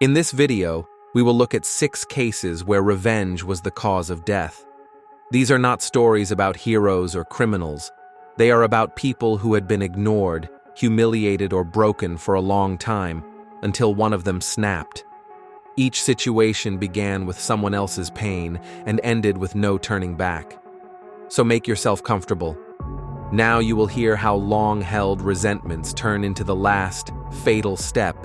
In this video, we will look at 6 cases where revenge was the cause of death. These are not stories about heroes or criminals. They are about people who had been ignored, humiliated, or broken for a long time, until one of them snapped. Each situation began with someone else's pain and ended with no turning back. So make yourself comfortable. Now you will hear how long-held resentments turn into the last, fatal step.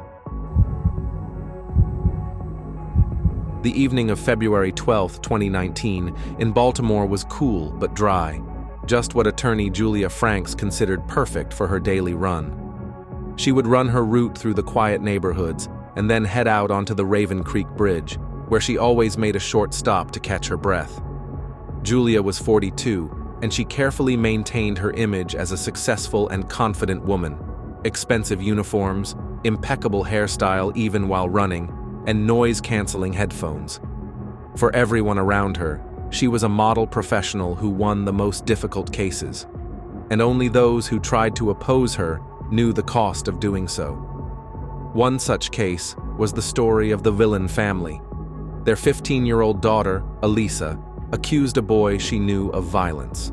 The evening of February 12, 2019, in Baltimore was cool but dry, just what attorney Julia Franks considered perfect for her daily run. She would run her route through the quiet neighborhoods and then head out onto the Raven Creek Bridge, where she always made a short stop to catch her breath. Julia was 42, and she carefully maintained her image as a successful and confident woman. Expensive uniforms, impeccable hairstyle even while running, and noise-canceling headphones. For everyone around her, she was a model professional who won the most difficult cases, and only those who tried to oppose her knew the cost of doing so. One such case was the story of the Villain family. Their 15-year-old daughter, Elisa, accused a boy she knew of violence.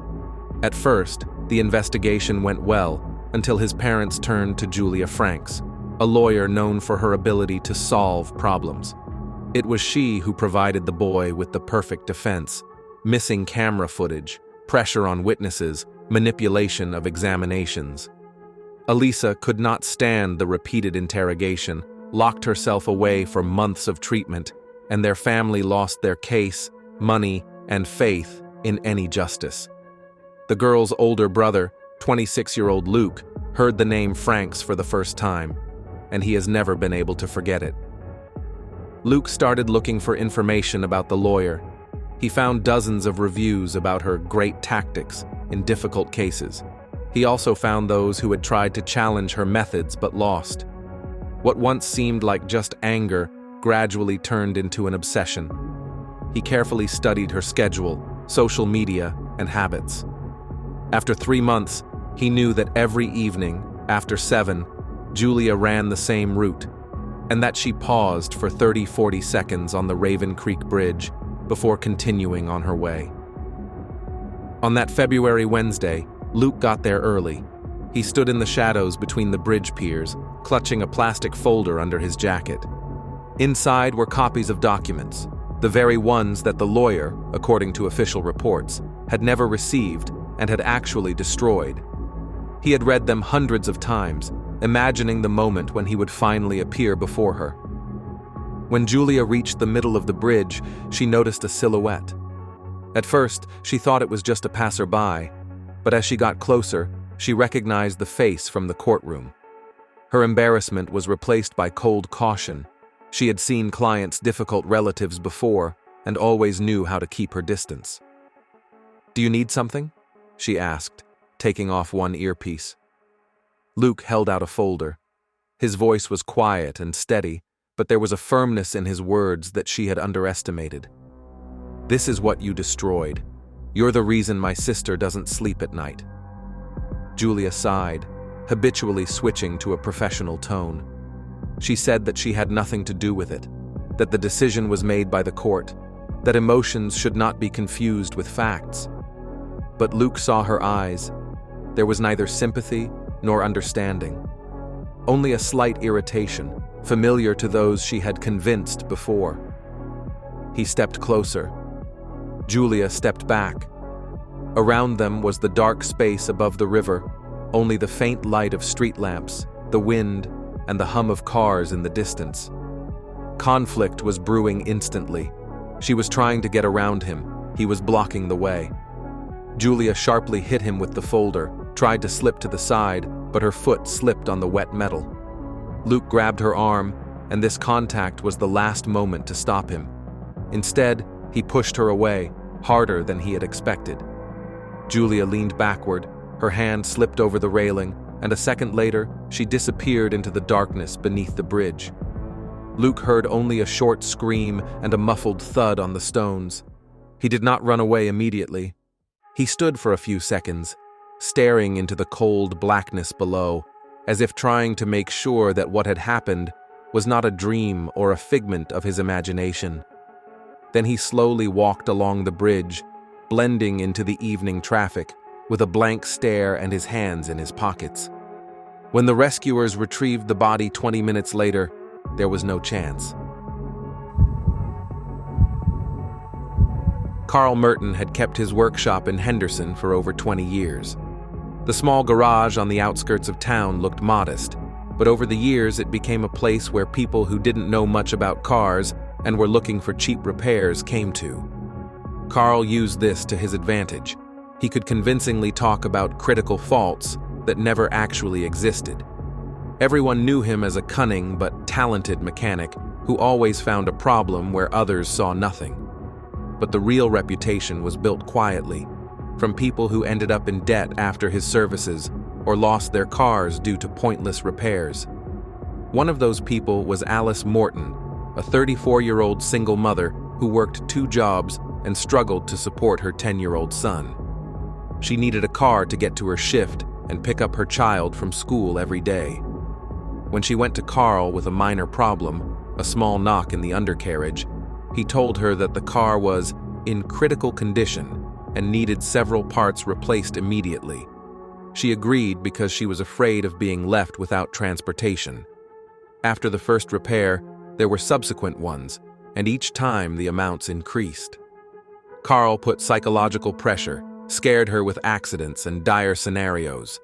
At first, the investigation went well until his parents turned to Julia Franks, a lawyer known for her ability to solve problems. It was she who provided the boy with the perfect defense: missing camera footage, pressure on witnesses, manipulation of examinations. Elisa could not stand the repeated interrogation, locked herself away for months of treatment, and their family lost their case, money, and faith in any justice. The girl's older brother, 26-year-old Luke, heard the name Franks for the first time, and he has never been able to forget it. Luke started looking for information about the lawyer. He found dozens of reviews about her great tactics in difficult cases. He also found those who had tried to challenge her methods but lost. What once seemed like just anger gradually turned into an obsession. He carefully studied her schedule, social media, and habits. After 3 months, he knew that every evening, after 7, Julia ran the same route, and that she paused for 30-40 seconds on the Raven Creek Bridge before continuing on her way. On that February Wednesday, Luke got there early. He stood in the shadows between the bridge piers, clutching a plastic folder under his jacket. Inside were copies of documents, the very ones that the lawyer, according to official reports, had never received and had actually destroyed. He had read them hundreds of times, imagining the moment when he would finally appear before her. When Julia reached the middle of the bridge, she noticed a silhouette. At first, she thought it was just a passerby, but as she got closer, she recognized the face from the courtroom. Her embarrassment was replaced by cold caution. She had seen clients' difficult relatives before and always knew how to keep her distance. "Do you need something?" she asked, taking off one earpiece. Luke held out a folder. His voice was quiet and steady, but there was a firmness in his words that she had underestimated. "This is what you destroyed. You're the reason my sister doesn't sleep at night." Julia sighed, habitually switching to a professional tone. She said that she had nothing to do with it, that the decision was made by the court, that emotions should not be confused with facts. But Luke saw her eyes. There was neither sympathy nor understanding. Only a slight irritation, familiar to those she had convinced before. He stepped closer. Julia stepped back. Around them was the dark space above the river, only the faint light of street lamps, the wind, and the hum of cars in the distance. Conflict was brewing instantly. She was trying to get around him. He was blocking the way. Julia sharply hit him with the folder, tried to slip to the side, but her foot slipped on the wet metal. Luke grabbed her arm, and this contact was the last moment to stop him. Instead, he pushed her away, harder than he had expected. Julia leaned backward, her hand slipped over the railing, and a second later, she disappeared into the darkness beneath the bridge. Luke heard only a short scream and a muffled thud on the stones. He did not run away immediately. He stood for a few seconds, staring into the cold blackness below, as if trying to make sure that what had happened was not a dream or a figment of his imagination. Then he slowly walked along the bridge, blending into the evening traffic, with a blank stare and his hands in his pockets. When the rescuers retrieved the body 20 minutes later, there was no chance. Carl Merton had kept his workshop in Henderson for over 20 years. The small garage on the outskirts of town looked modest, but over the years it became a place where people who didn't know much about cars and were looking for cheap repairs came to. Carl used this to his advantage. He could convincingly talk about critical faults that never actually existed. Everyone knew him as a cunning but talented mechanic who always found a problem where others saw nothing. But the real reputation was built quietly, from people who ended up in debt after his services or lost their cars due to pointless repairs. One of those people was Alice Morton, a 34-year-old single mother who worked 2 jobs and struggled to support her 10-year-old son. She needed a car to get to her shift and pick up her child from school every day. When she went to Carl with a minor problem, a small knock in the undercarriage, he told her that the car was in critical condition and needed several parts replaced immediately. She agreed because she was afraid of being left without transportation. After the first repair, there were subsequent ones, and each time the amounts increased. Carl put psychological pressure, scared her with accidents and dire scenarios.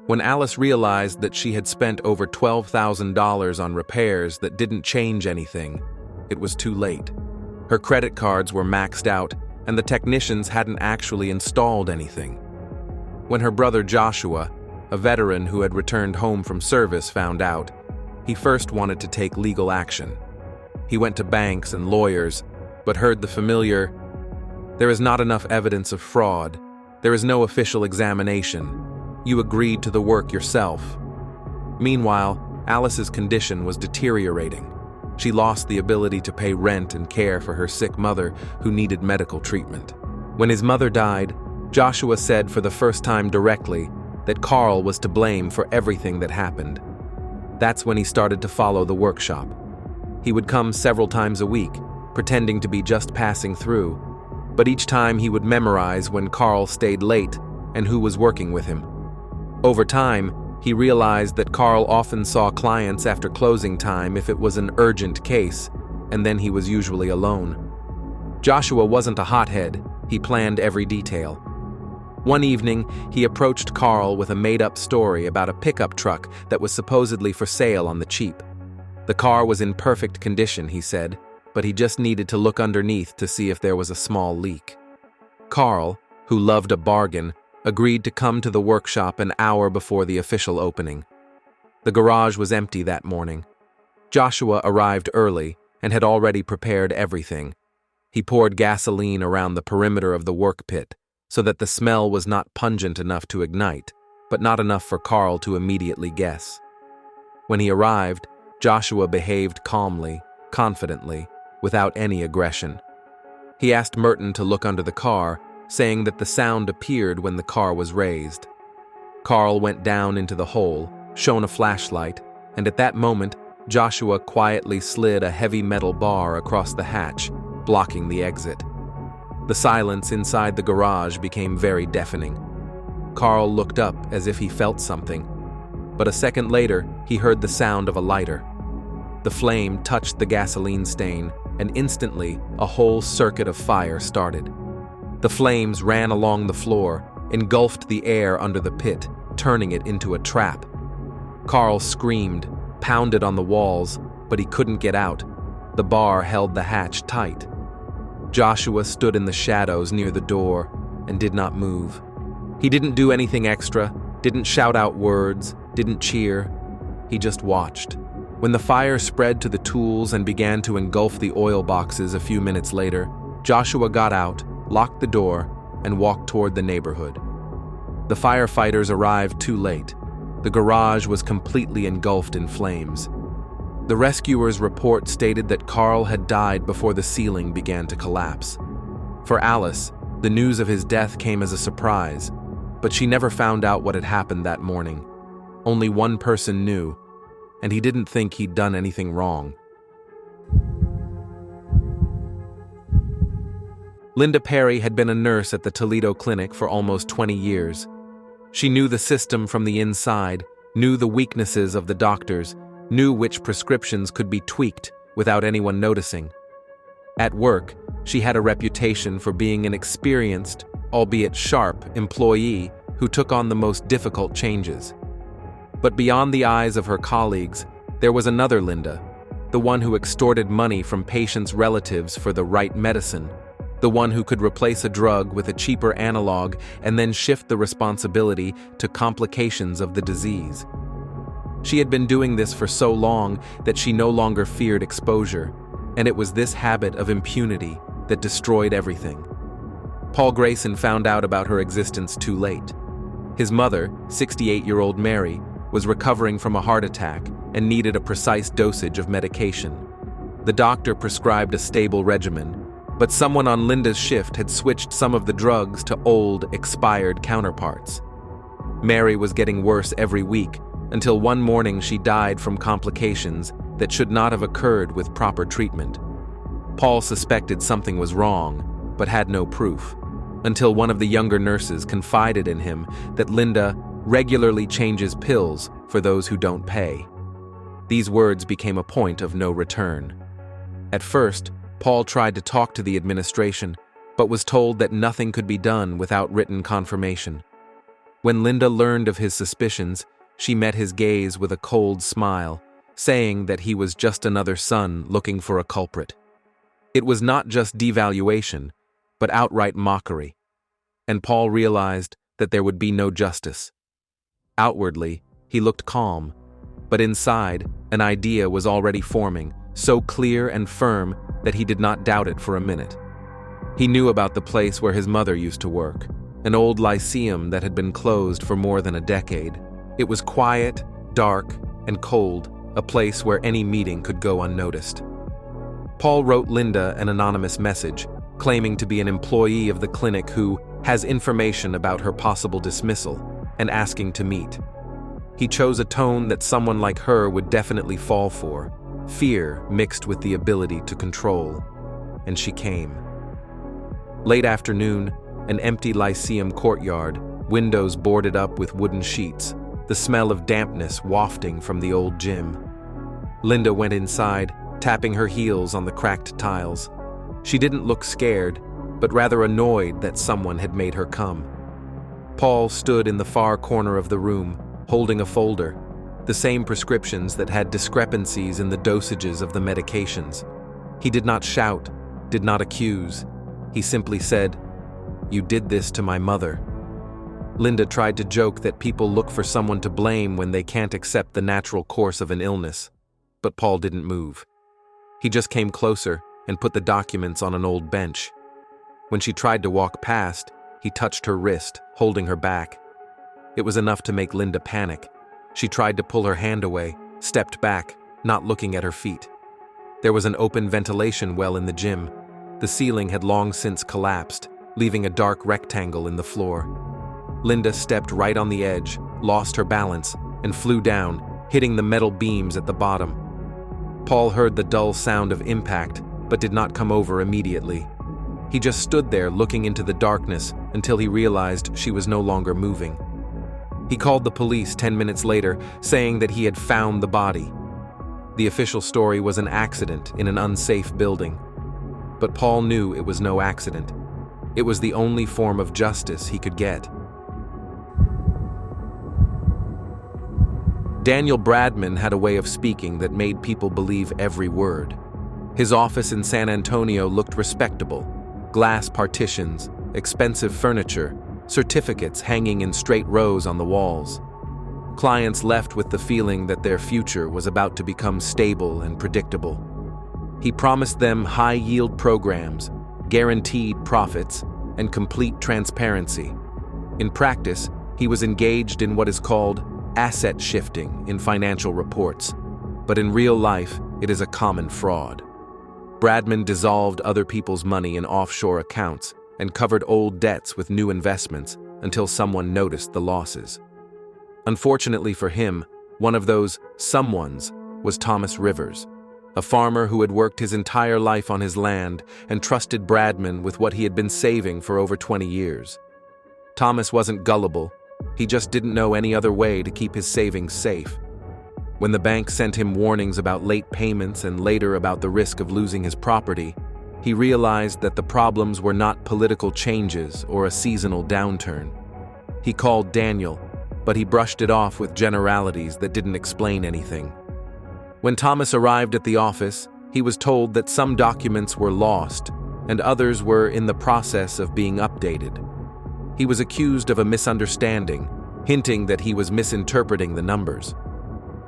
When Alice realized that she had spent over $12,000 on repairs that didn't change anything, it was too late. Her credit cards were maxed out, and the technicians hadn't actually installed anything. When her brother Joshua, a veteran who had returned home from service, found out, he first wanted to take legal action. He went to banks and lawyers, but heard the familiar, "There is not enough evidence of fraud. There is no official examination. You agreed to the work yourself." Meanwhile, Alice's condition was deteriorating. She lost the ability to pay rent and care for her sick mother who needed medical treatment. When his mother died, Joshua said for the first time directly that Carl was to blame for everything that happened. That's when he started to follow the workshop. He would come several times a week, pretending to be just passing through, but each time he would memorize when Carl stayed late and who was working with him. Over time, he realized that Carl often saw clients after closing time if it was an urgent case, and then he was usually alone. Joshua wasn't a hothead. He planned every detail. One evening, he approached Carl with a made-up story about a pickup truck that was supposedly for sale on the cheap. The car was in perfect condition, he said, but he just needed to look underneath to see if there was a small leak. Carl, who loved a bargain, agreed to come to the workshop an hour before the official opening. The garage was empty that morning. Joshua arrived early and had already prepared everything. He poured gasoline around the perimeter of the work pit so that the smell was not pungent enough to ignite, but not enough for Carl to immediately guess. When he arrived, Joshua behaved calmly, confidently, without any aggression. He asked Merton to look under the car, saying that the sound appeared when the car was raised. Carl went down into the hole, shone a flashlight, and at that moment, Joshua quietly slid a heavy metal bar across the hatch, blocking the exit. The silence inside the garage became very deafening. Carl looked up as if he felt something, but a second later, he heard the sound of a lighter. The flame touched the gasoline stain, and instantly, a whole circuit of fire started. The flames ran along the floor, engulfed the air under the pit, turning it into a trap. Carl screamed, pounded on the walls, but he couldn't get out. The bar held the hatch tight. Joshua stood in the shadows near the door and did not move. He didn't do anything extra, didn't shout out words, didn't cheer. He just watched. When the fire spread to the tools and began to engulf the oil boxes a few minutes later, Joshua got out, locked the door, and walked toward the neighborhood. The firefighters arrived too late. The garage was completely engulfed in flames. The rescuers' report stated that Carl had died before the ceiling began to collapse. For Alice, the news of his death came as a surprise, but she never found out what had happened that morning. Only one person knew, and he didn't think he'd done anything wrong. Linda Perry had been a nurse at the Toledo clinic for almost 20 years. She knew the system from the inside, knew the weaknesses of the doctors, knew which prescriptions could be tweaked without anyone noticing. At work, she had a reputation for being an experienced, albeit sharp, employee who took on the most difficult changes. But beyond the eyes of her colleagues, there was another Linda, the one who extorted money from patients' relatives for the right medicine, the one who could replace a drug with a cheaper analog and then shift the responsibility to complications of the disease. She had been doing this for so long that she no longer feared exposure, and it was this habit of impunity that destroyed everything. Paul Grayson found out about her existence too late. His mother, 68-year-old Mary, was recovering from a heart attack and needed a precise dosage of medication. The doctor prescribed a stable regimen, but someone on Linda's shift had switched some of the drugs to old, expired counterparts. Mary was getting worse every week, until one morning she died from complications that should not have occurred with proper treatment. Paul suspected something was wrong, but had no proof, until one of the younger nurses confided in him that Linda regularly changes pills for those who don't pay. These words became a point of no return. At first, Paul tried to talk to the administration, but was told that nothing could be done without written confirmation. When Linda learned of his suspicions, she met his gaze with a cold smile, saying that he was just another son looking for a culprit. It was not just devaluation, but outright mockery, and Paul realized that there would be no justice. Outwardly, he looked calm, but inside, an idea was already forming, so clear and firm that he did not doubt it for a minute. He knew about the place where his mother used to work, an old lyceum that had been closed for more than a decade. It was quiet, dark, and cold, a place where any meeting could go unnoticed. Paul wrote Linda an anonymous message, claiming to be an employee of the clinic who has information about her possible dismissal, and asking to meet. He chose a tone that someone like her would definitely fall for, fear mixed with the ability to control, and she came. Late afternoon, an empty lyceum courtyard, windows boarded up with wooden sheets, the smell of dampness wafting from the old gym. Linda went inside, tapping her heels on the cracked tiles. She didn't look scared, but rather annoyed that someone had made her come. Paul stood in the far corner of the room, holding a folder, the same prescriptions that had discrepancies in the dosages of the medications. He did not shout, did not accuse. He simply said, "You did this to my mother." Linda tried to joke that people look for someone to blame when they can't accept the natural course of an illness, but Paul didn't move. He just came closer and put the documents on an old bench. When she tried to walk past, he touched her wrist, holding her back. It was enough to make Linda panic. She tried to pull her hand away, stepped back, not looking at her feet. There was an open ventilation well in the gym. The ceiling had long since collapsed, leaving a dark rectangle in the floor. Linda stepped right on the edge, lost her balance, and flew down, hitting the metal beams at the bottom. Paul heard the dull sound of impact, but did not come over immediately. He just stood there looking into the darkness until he realized she was no longer moving. He called the police 10 minutes later, saying that he had found the body. The official story was an accident in an unsafe building. But Paul knew it was no accident. It was the only form of justice he could get. Daniel Bradman had a way of speaking that made people believe every word. His office in San Antonio looked respectable. Glass partitions, expensive furniture, certificates hanging in straight rows on the walls. Clients left with the feeling that their future was about to become stable and predictable. He promised them high-yield programs, guaranteed profits, and complete transparency. In practice, he was engaged in what is called asset shifting in financial reports, but in real life, it is a common fraud. Bradman dissolved other people's money in offshore accounts and covered old debts with new investments until someone noticed the losses. Unfortunately for him, One of those someones was Thomas Rivers, a farmer who had worked his entire life on his land and trusted Bradman with what he had been saving for over 20 years. Thomas wasn't gullible, he just didn't know any other way to keep his savings safe. When the bank sent him warnings about late payments and later about the risk of losing his property, he realized that the problems were not political changes or a seasonal downturn. He called Daniel, but he brushed it off with generalities that didn't explain anything. When Thomas arrived at the office, he was told that some documents were lost and others were in the process of being updated. He was accused of a misunderstanding, hinting that he was misinterpreting the numbers.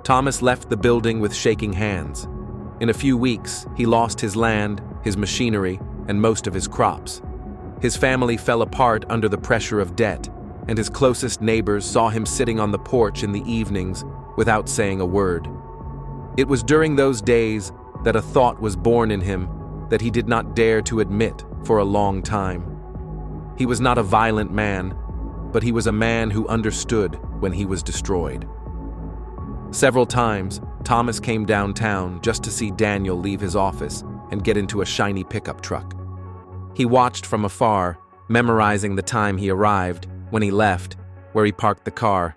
Thomas left the building with shaking hands. In a few weeks, he lost his land, his machinery, and most of his crops. His family fell apart under the pressure of debt, and his closest neighbors saw him sitting on the porch in the evenings without saying a word. It was during those days that a thought was born in him that he did not dare to admit for a long time. He was not a violent man, but he was a man who understood when he was destroyed. Several times, Thomas came downtown just to see Daniel leave his office and get into a shiny pickup truck. He watched from afar, memorizing the time he arrived, when he left, where he parked the car.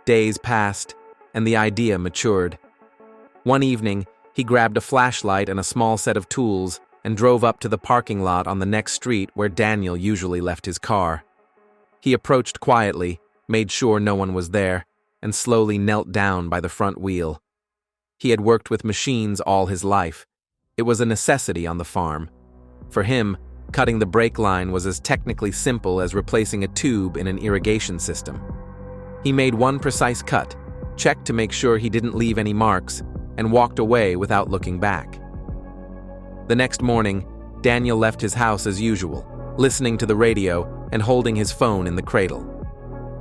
Days passed, and the idea matured. One evening, he grabbed a flashlight and a small set of tools and drove up to the parking lot on the next street where Daniel usually left his car. He approached quietly, made sure no one was there, and slowly knelt down by the front wheel. He had worked with machines all his life. It was a necessity on the farm. For him, cutting the brake line was as technically simple as replacing a tube in an irrigation system. He made one precise cut, checked to make sure he didn't leave any marks, and walked away without looking back. The next morning, Daniel left his house as usual, listening to the radio and holding his phone in the cradle.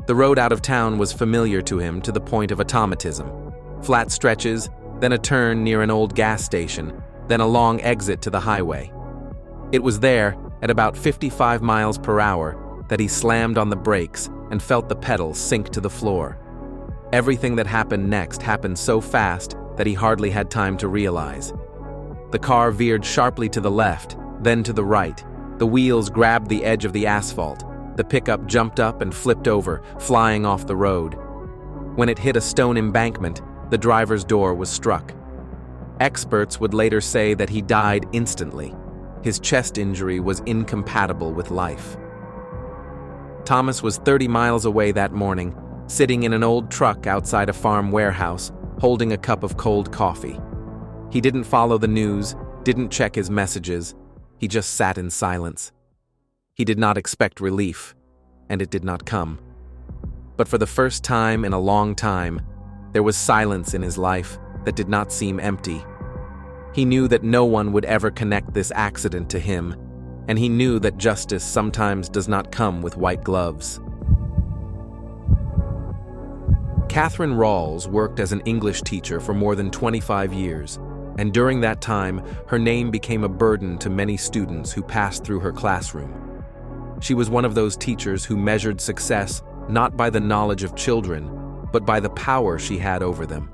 The road out of town was familiar to him to the point of automatism. Flat stretches, then a turn near an old gas station, then a long exit to the highway. It was there, at about 55 miles per hour, that he slammed on the brakes and felt the pedals sink to the floor. Everything that happened next happened so fast that he hardly had time to realize. The car veered sharply to the left, then to the right. The wheels grabbed the edge of the asphalt. The pickup jumped up and flipped over, flying off the road. When it hit a stone embankment, the driver's door was struck. Experts would later say that he died instantly. His chest injury was incompatible with life. Thomas was 30 miles away that morning, sitting in an old truck outside a farm warehouse, holding a cup of cold coffee. He didn't follow the news, didn't check his messages. He just sat in silence. He did not expect relief, and it did not come. But for the first time in a long time, there was silence in his life that did not seem empty. He knew that no one would ever connect this accident to him, and he knew that justice sometimes does not come with white gloves. Catherine Rawls worked as an English teacher for more than 25 years, and during that time, her name became a burden to many students who passed through her classroom. She was one of those teachers who measured success not by the knowledge of children, but by the power she had over them.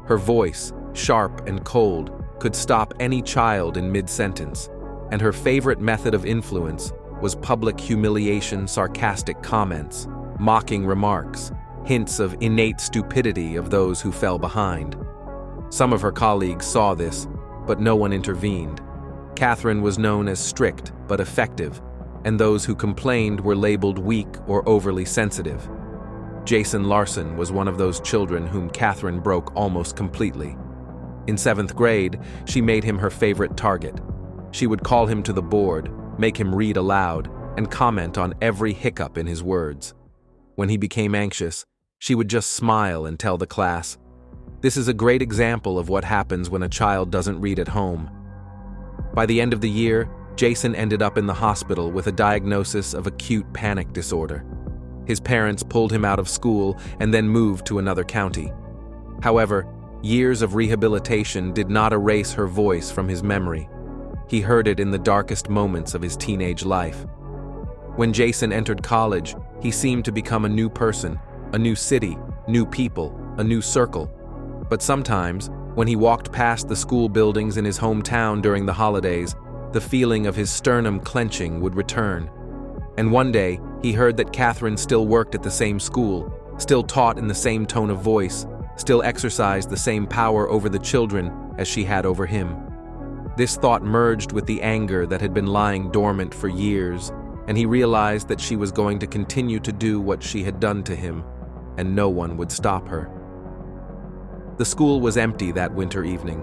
Her voice, sharp and cold, could stop any child in mid-sentence, and her favorite method of influence was public humiliation, sarcastic comments, mocking remarks, hints of innate stupidity of those who fell behind. Some of her colleagues saw this, but no one intervened. Catherine was known as strict but effective, and those who complained were labeled weak or overly sensitive. Jason Larson was one of those children whom Catherine broke almost completely. In 7th grade, she made him her favorite target. She would call him to the board, make him read aloud, and comment on every hiccup in his words. When he became anxious, she would just smile and tell the class, "This is a great example of what happens when a child doesn't read at home." By the end of the year, Jason ended up in the hospital with a diagnosis of acute panic disorder. His parents pulled him out of school and then moved to another county. However, years of rehabilitation did not erase her voice from his memory. He heard it in the darkest moments of his teenage life. When Jason entered college, he seemed to become a new person, a new city, new people, a new circle. But sometimes, when he walked past the school buildings in his hometown during the holidays, the feeling of his sternum clenching would return. And one day, he heard that Catherine still worked at the same school, still taught in the same tone of voice, still exercised the same power over the children as she had over him. This thought merged with the anger that had been lying dormant for years, and he realized that she was going to continue to do what she had done to him, and no one would stop her. The school was empty that winter evening.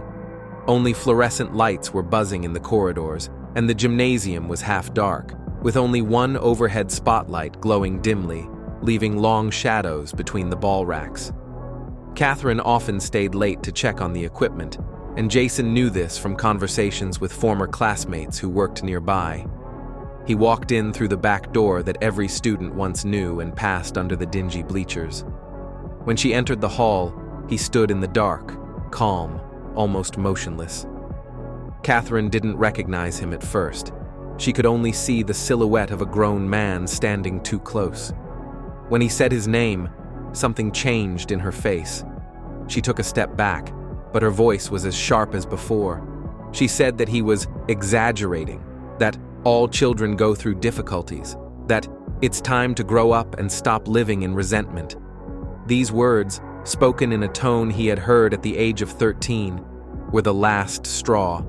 Only fluorescent lights were buzzing in the corridors, and the gymnasium was half dark, with only one overhead spotlight glowing dimly, leaving long shadows between the ball racks. Catherine often stayed late to check on the equipment, and Jason knew this from conversations with former classmates who worked nearby. He walked in through the back door that every student once knew and passed under the dingy bleachers. When she entered the hall, he stood in the dark, calm, almost motionless. Catherine didn't recognize him at first. She could only see the silhouette of a grown man standing too close. When he said his name, something changed in her face. She took a step back, but her voice was as sharp as before. She said that he was exaggerating, that all children go through difficulties, that it's time to grow up and stop living in resentment. These words, spoken in a tone he had heard at the age of 13, were the last straw.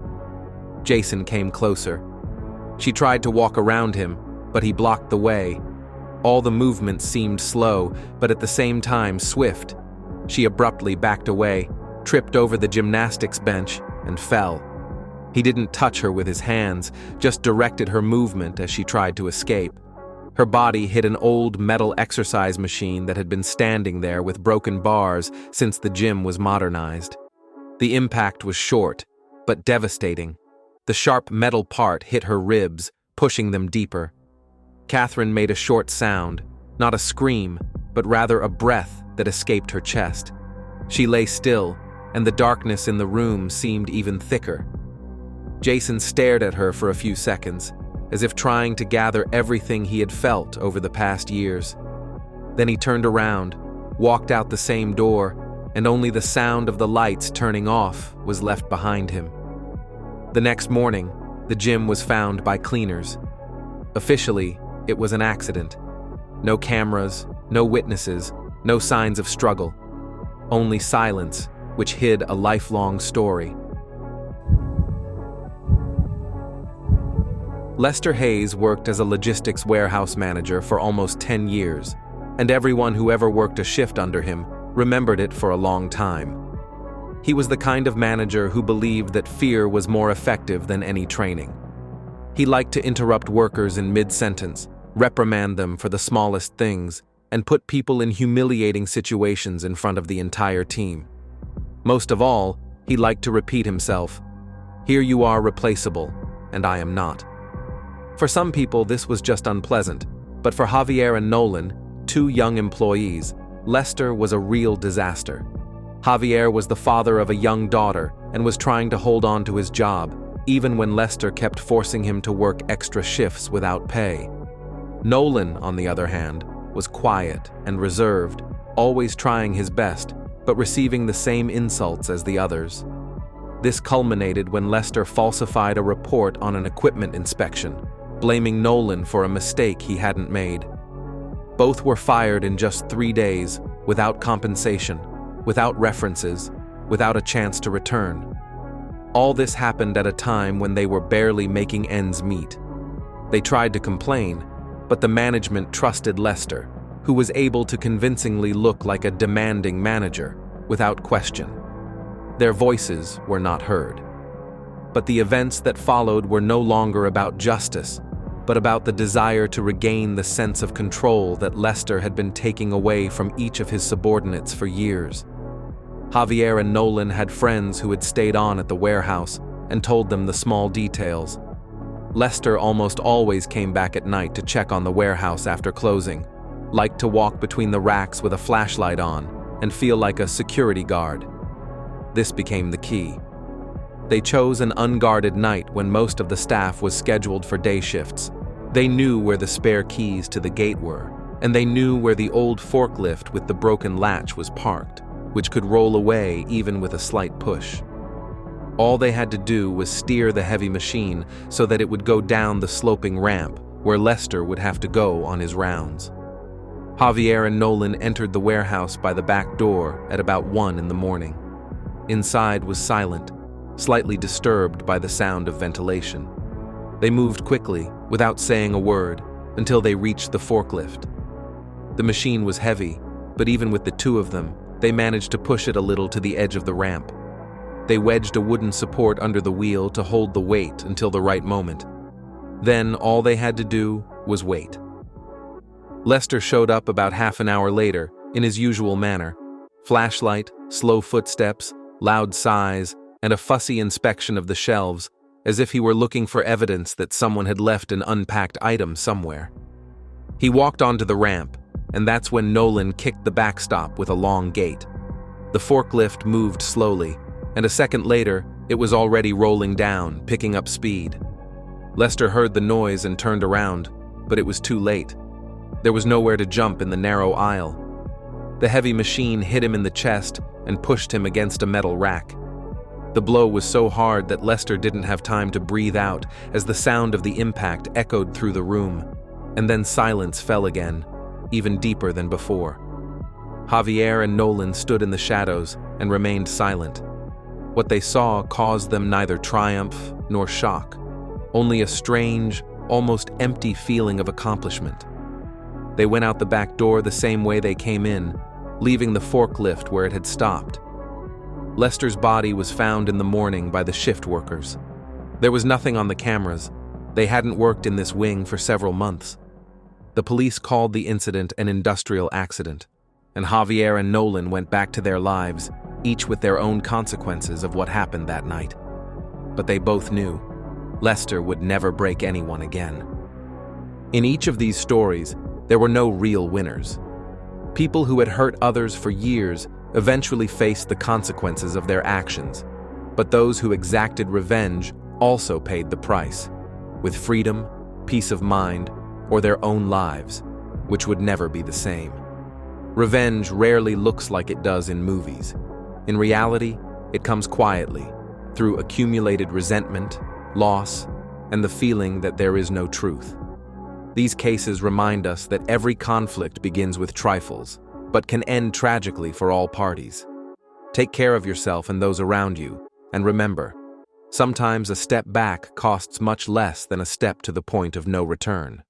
Jason came closer. She tried to walk around him, but he blocked the way. All the movement seemed slow, but at the same time swift. She abruptly backed away, tripped over the gymnastics bench, and fell. He didn't touch her with his hands, just directed her movement as she tried to escape. Her body hit an old metal exercise machine that had been standing there with broken bars since the gym was modernized. The impact was short, but devastating. The sharp metal part hit her ribs, pushing them deeper. Catherine made a short sound, not a scream, but rather a breath that escaped her chest. She lay still, and the darkness in the room seemed even thicker. Jason stared at her for a few seconds, as if trying to gather everything he had felt over the past years. Then he turned around, walked out the same door, and only the sound of the lights turning off was left behind him. The next morning, the gym was found by cleaners. Officially, it was an accident. No cameras, no witnesses, no signs of struggle. Only silence, which hid a lifelong story. Lester Hayes worked as a logistics warehouse manager for almost 10 years, and everyone who ever worked a shift under him remembered it for a long time. He was the kind of manager who believed that fear was more effective than any training. He liked to interrupt workers in mid-sentence, reprimand them for the smallest things, and put people in humiliating situations in front of the entire team. Most of all, he liked to repeat himself, "Here you are replaceable, and I am not." For some people, this was just unpleasant, but for Javier and Nolan, two young employees, Lester was a real disaster. Javier was the father of a young daughter and was trying to hold on to his job, even when Lester kept forcing him to work extra shifts without pay. Nolan, on the other hand, was quiet and reserved, always trying his best, but receiving the same insults as the others. This culminated when Lester falsified a report on an equipment inspection, blaming Nolan for a mistake he hadn't made. Both were fired in just 3 days, without compensation, without references, without a chance to return. All this happened at a time when they were barely making ends meet. They tried to complain, but the management trusted Lester, who was able to convincingly look like a demanding manager, without question. Their voices were not heard. But the events that followed were no longer about justice, but about the desire to regain the sense of control that Lester had been taking away from each of his subordinates for years. Javier and Nolan had friends who had stayed on at the warehouse and told them the small details. Lester almost always came back at night to check on the warehouse after closing, liked to walk between the racks with a flashlight on and feel like a security guard. This became the key. They chose an unguarded night when most of the staff was scheduled for day shifts. They knew where the spare keys to the gate were, and they knew where the old forklift with the broken latch was parked. which could roll away even with a slight push. All they had to do was steer the heavy machine so that it would go down the sloping ramp where Lester would have to go on his rounds. Javier and Nolan entered the warehouse by the back door at about 1 in the morning. Inside was silent, slightly disturbed by the sound of ventilation. They moved quickly, without saying a word, until they reached the forklift. The machine was heavy, but even with the two of them, they managed to push it a little to the edge of the ramp. They wedged a wooden support under the wheel to hold the weight until the right moment. Then all they had to do was wait. Lester showed up about half an hour later, in his usual manner. Flashlight, slow footsteps, loud sighs, and a fussy inspection of the shelves, as if he were looking for evidence that someone had left an unpacked item somewhere. He walked onto the ramp, and that's when Nolan kicked the backstop with a long gate. The forklift moved slowly, and a second later, it was already rolling down, picking up speed. Lester heard the noise and turned around, but it was too late. There was nowhere to jump in the narrow aisle. The heavy machine hit him in the chest and pushed him against a metal rack. The blow was so hard that Lester didn't have time to breathe out as the sound of the impact echoed through the room, and then silence fell again, even deeper than before. Javier and Nolan stood in the shadows and remained silent. What they saw caused them neither triumph nor shock, only a strange, almost empty feeling of accomplishment. They went out the back door the same way they came in, leaving the forklift where it had stopped. Lester's body was found in the morning by the shift workers. There was nothing on the cameras. They hadn't worked in this wing for several months. The police called the incident an industrial accident, and Javier and Nolan went back to their lives, each with their own consequences of what happened that night. But they both knew Lester would never break anyone again. In each of these stories, there were no real winners. People who had hurt others for years eventually faced the consequences of their actions, but those who exacted revenge also paid the price, with freedom, peace of mind, or their own lives, which would never be the same. Revenge rarely looks like it does in movies. In reality, it comes quietly, through accumulated resentment, loss, and the feeling that there is no truth. These cases remind us that every conflict begins with trifles, but can end tragically for all parties. Take care of yourself and those around you, and remember, sometimes a step back costs much less than a step to the point of no return.